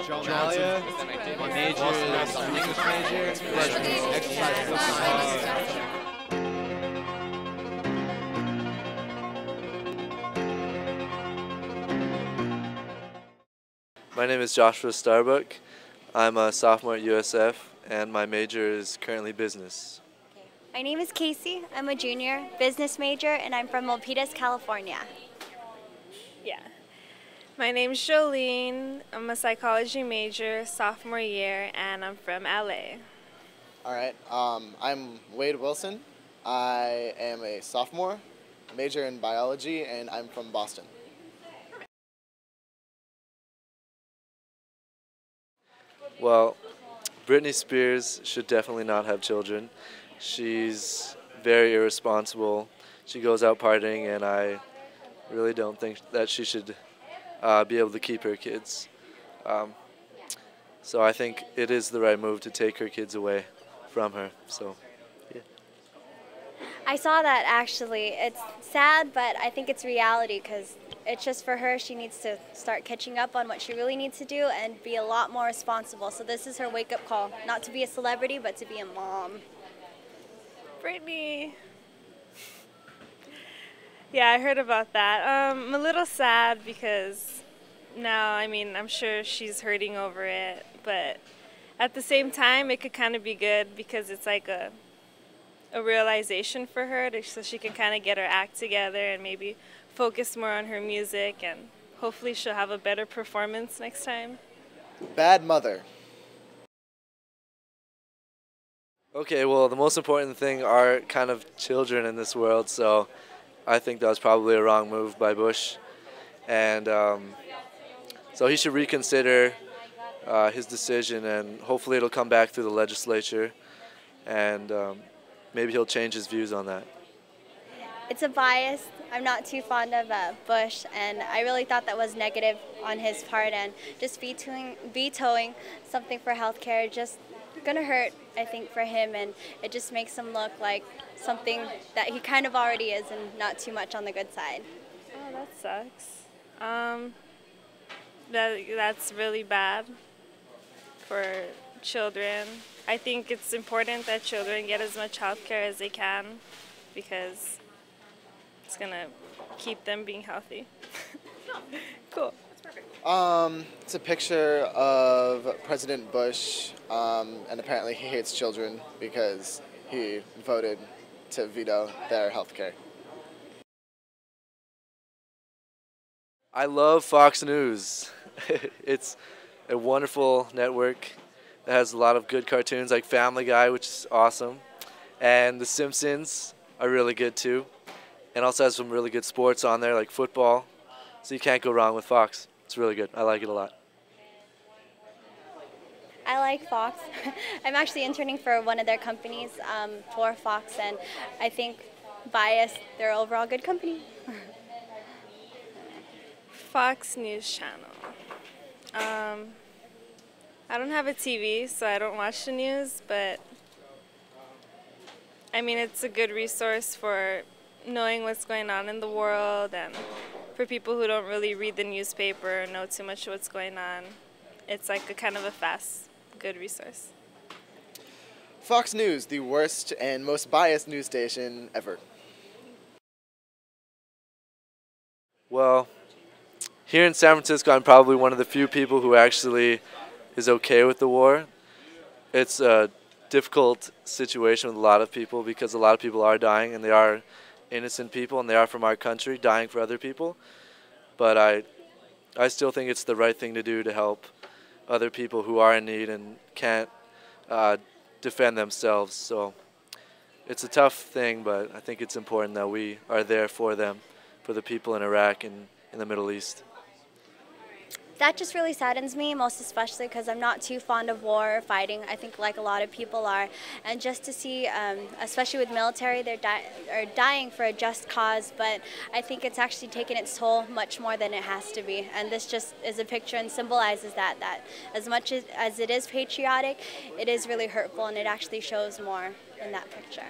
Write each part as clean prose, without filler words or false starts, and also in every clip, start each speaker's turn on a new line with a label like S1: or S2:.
S1: Jonalia, my major is an English major, freshman exercise football.
S2: My name is Joshua Starbuck. I'm a sophomore at USF, and my major is currently business.
S3: My name is Casey. I'm a junior, business major, and I'm from Milpitas, California.
S4: Yeah. My name's Jolene. I'm a psychology major, sophomore year, and I'm from LA.
S5: All right. I'm Wade Wilson. I am a sophomore, major in biology, and I'm from Boston.
S2: Well, Britney Spears should definitely not have children. She's very irresponsible. She goes out partying, and I really don't think that she should be able to keep her kids. So I think it is the right move to take her kids away from her. So, yeah.
S3: I saw that actually. It's sad, but I think it's reality because it's just for her. She needs to start catching up on what she really needs to do and be a lot more responsible. So this is her wake-up call. Not to be a celebrity, but to be a mom.
S4: Brittany. Yeah, I heard about that. I'm a little sad because now, I'm sure she's hurting over it, but at the same time, it could kind of be good because it's like a realization for her so she can kind of get her act together and maybe focus more on her music, and hopefully she'll have a better performance next time.
S5: Bad mother.
S2: Okay, well, the most important thing are kind of children in this world, so I think that was probably a wrong move by Bush. And so he should reconsider his decision, and hopefully it'll come back through the legislature, and maybe he'll change his views on that.
S3: It's a bias. I'm not too fond of Bush, and I really thought that was negative on his part, and just vetoing something for healthcare just gonna hurt, I think, for him, and it just makes him look like something that he kind of already is and not too much on the good side.
S4: Oh, that sucks. That's really bad for children. I think it's important that children get as much health care as they can because it's gonna keep them being healthy. Cool.
S5: It's a picture of President Bush, and apparently he hates children because he voted to veto their health care.
S2: I love Fox News. It's a wonderful network that has a lot of good cartoons like Family Guy, which is awesome, and The Simpsons are really good too, and also has some really good sports on there like football, so you can't go wrong with Fox. It's really good. I like it a lot.
S3: I like Fox. I'm actually interning for one of their companies for Fox, and I think biased, they're overall good company.
S4: Fox News Channel. I don't have a TV, so I don't watch the news, but it's a good resource for knowing what's going on in the world, and for people who don't really read the newspaper or know too much of what's going on. It's like a kind of a fast, good resource.
S5: Fox News, the worst and most biased news station ever.
S2: Well, here in San Francisco, I'm probably one of the few people who actually is okay with the war. It's a difficult situation with a lot of people because a lot of people are dying, and they are innocent people, and they are from our country dying for other people. But I still think it's the right thing to do to help other people who are in need and can't defend themselves. So it's a tough thing, but I think it's important that we are there for them, for the people in Iraq and in the Middle East.
S3: That just really saddens me, most especially because I'm not too fond of war or fighting. I think like a lot of people are. And just to see, especially with military, they're dying for a just cause, but I think it's actually taken its toll much more than it has to be. And this just is a picture and symbolizes that as much as it is patriotic, it is really hurtful, and it actually shows more in that picture.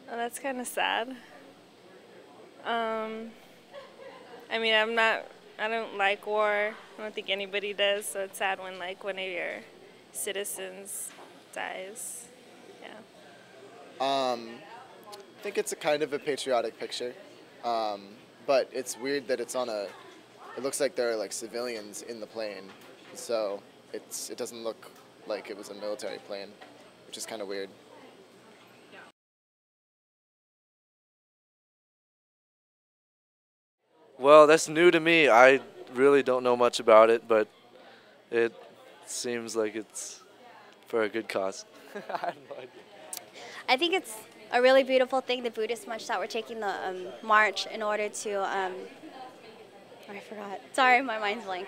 S4: Well, that's kind of sad. I don't like war. I don't think anybody does. So it's sad when like one of your citizens dies. Yeah.
S5: I think it's a kind of a patriotic picture, but it's weird that it's on a. It looks like there are like civilians in the plane, so it doesn't look like it was a military plane, which is kind of weird.
S2: Well, that's new to me. I really don't know much about it, but it seems like it's for a good cause. I have no idea.
S3: I think it's a really beautiful thing, the Buddhist monks that were taking the march in order to, I forgot. Sorry, my mind's blank.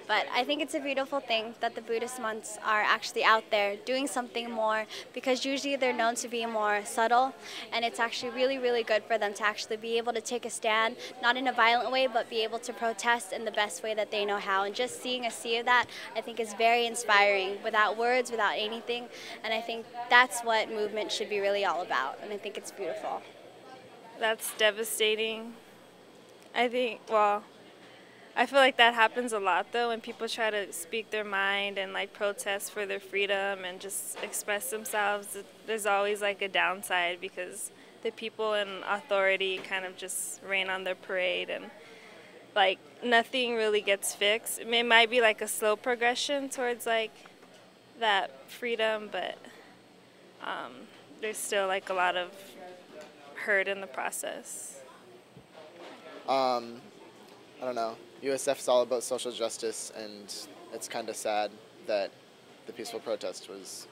S3: But I think it's a beautiful thing that the Buddhist monks are actually out there doing something more, because usually they're known to be more subtle, and it's actually really, really good for them to actually be able to take a stand, not in a violent way, but be able to protest in the best way that they know how. And just seeing a sea of that, I think, is very inspiring, without words, without anything. And I think that's what movement should be really all about, and I think it's beautiful.
S4: That's devastating. I feel like that happens a lot, though, when people try to speak their mind and, like, protest for their freedom and just express themselves. There's always, like, a downside because the people in authority kind of just rain on their parade and, like, nothing really gets fixed. It might be, like, a slow progression towards, like, that freedom, but there's still, like, a lot of hurt in the process.
S5: I don't know. USF is all about social justice, and it's kind of sad that the peaceful protest was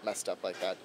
S5: messed up like that.